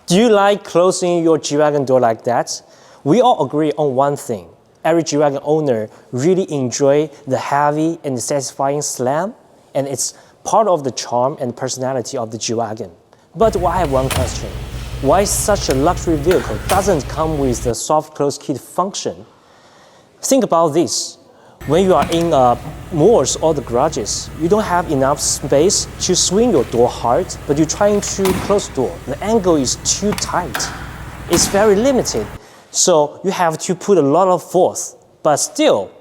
Do you like closing your G-Wagon door like that? We all agree on one thing. Every G-Wagon owner really enjoy the heavy and satisfying slam, and it's part of the charm and personality of the G-Wagon. But I have one question. Why such a luxury vehicle doesn't come with the soft close kit function? Think about this. When you are in malls or the garages, you don't have enough space to swing your door hard, but you're trying to close the door. The angle is too tight. It's very limited. So you have to put a lot of force, but still,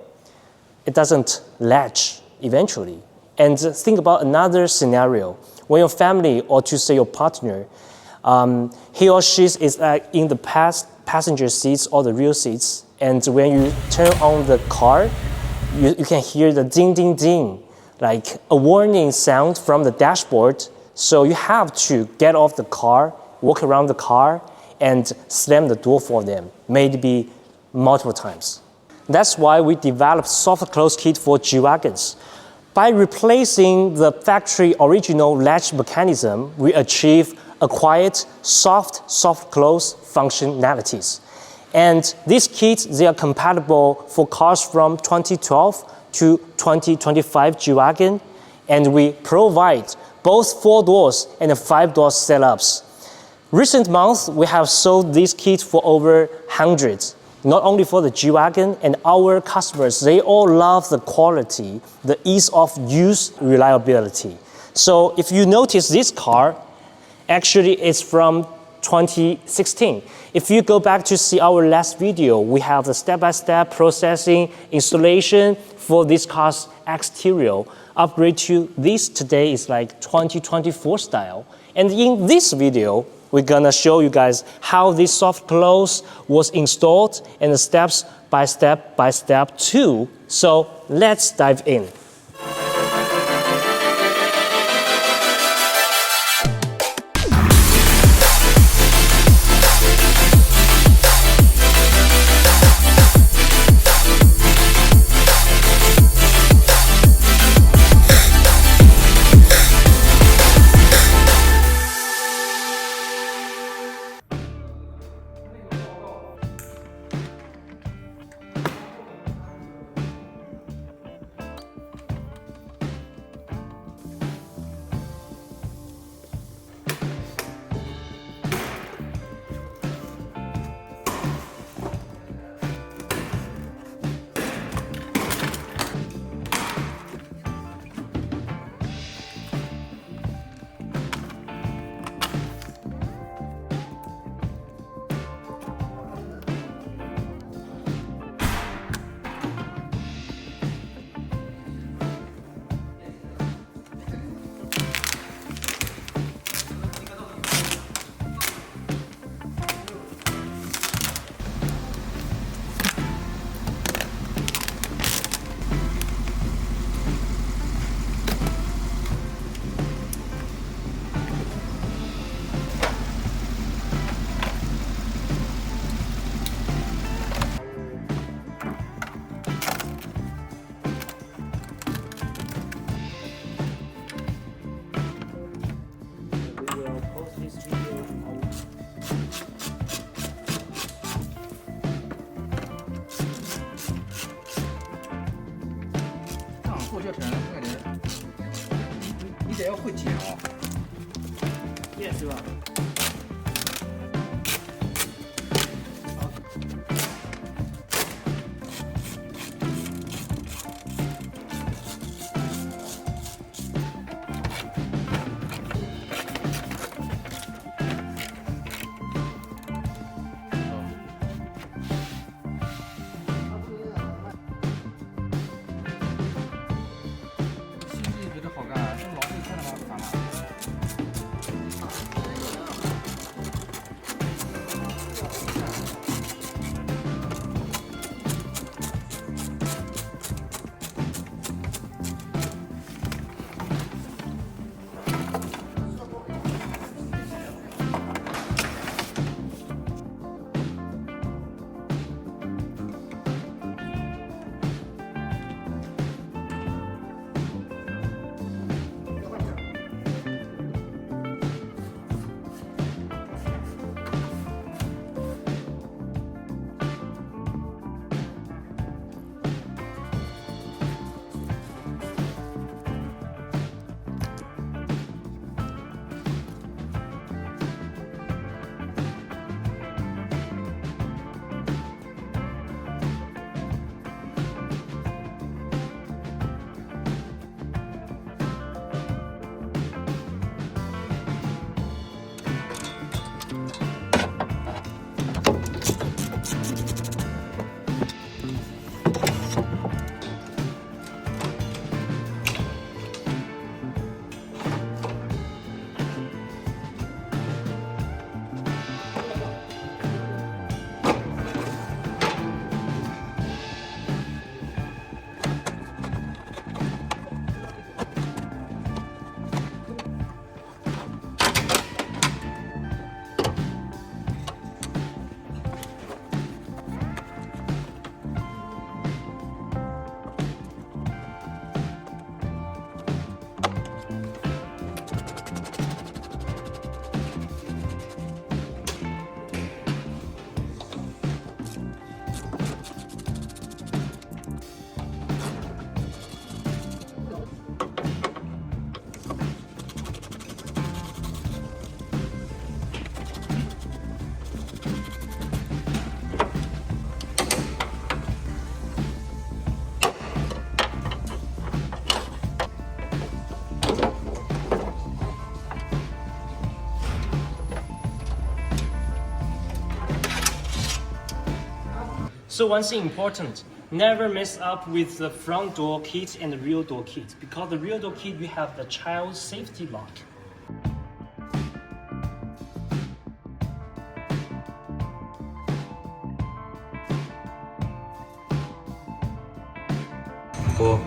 it doesn't latch eventually. And think about another scenario. When your family, or to say your partner, he or she is in the passenger seats or the rear seats, and when you turn on the car, you can hear the ding, ding, ding, like a warning sound from the dashboard. So you have to get off the car, walk around the car, and slam the door for them, maybe multiple times. That's why we developed soft close kit for G-Wagons. By replacing the factory original latch mechanism, we achieve a quiet, soft close functionalities. And these kits, they are compatible for cars from 2012 to 2025 G-Wagon, and we provide both 4 doors and 5 door setups. Recent months, we have sold these kits for over hundreds, not only for the G-Wagon, and our customers, they all love the quality, the ease of use, reliability. So if you notice this car, actually it's from 2016. If you go back to see our last video, we have the step-by-step processing installation for this car's exterior. Upgrade to this today is like 2024 style. And in this video, we're gonna show you guys how this soft close was installed and the steps by step too. So let's dive in.得要会剪哦。也是吧。So one thing important, never mess up with the front door kit and the rear door kit, because the rear door kit we have the child safety lock. 뭐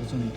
그러네.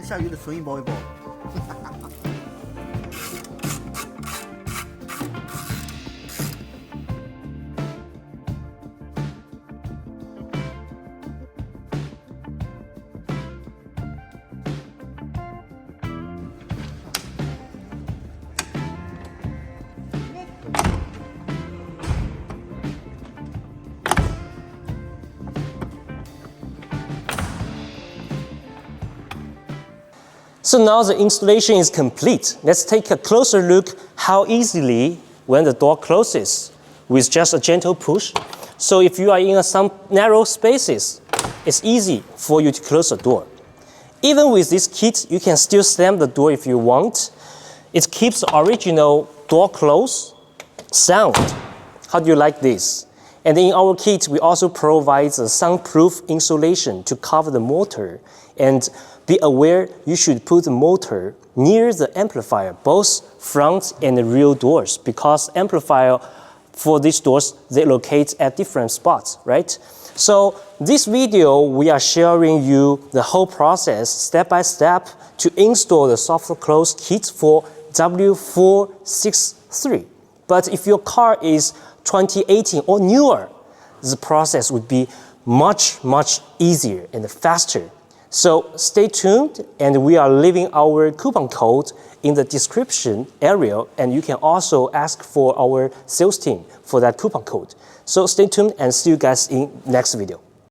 下雨的声音包一包。So now the installation is complete. Let's take a closer look how easily when the door closes with just a gentle push. So if you are in some narrow spaces, it's easy for you to close the door. Even with this kit, you can still slam the door if you want. It keeps the original door close sound. How do you like this? And in our kit, we also provide a soundproof insulation to cover the motor. And be aware you should put the motor near the amplifier, both front and rear doors, because amplifier for these doors, they locate at different spots, right? So this video, we are sharing you the whole process step by step to install the soft close kit for W463. But if your car is 2018 or newer, the process would be much easier and faster. So stay tuned, and we are leaving our coupon code in the description area, and you can also ask for our sales team for that coupon code. So stay tuned and see you guys in next video.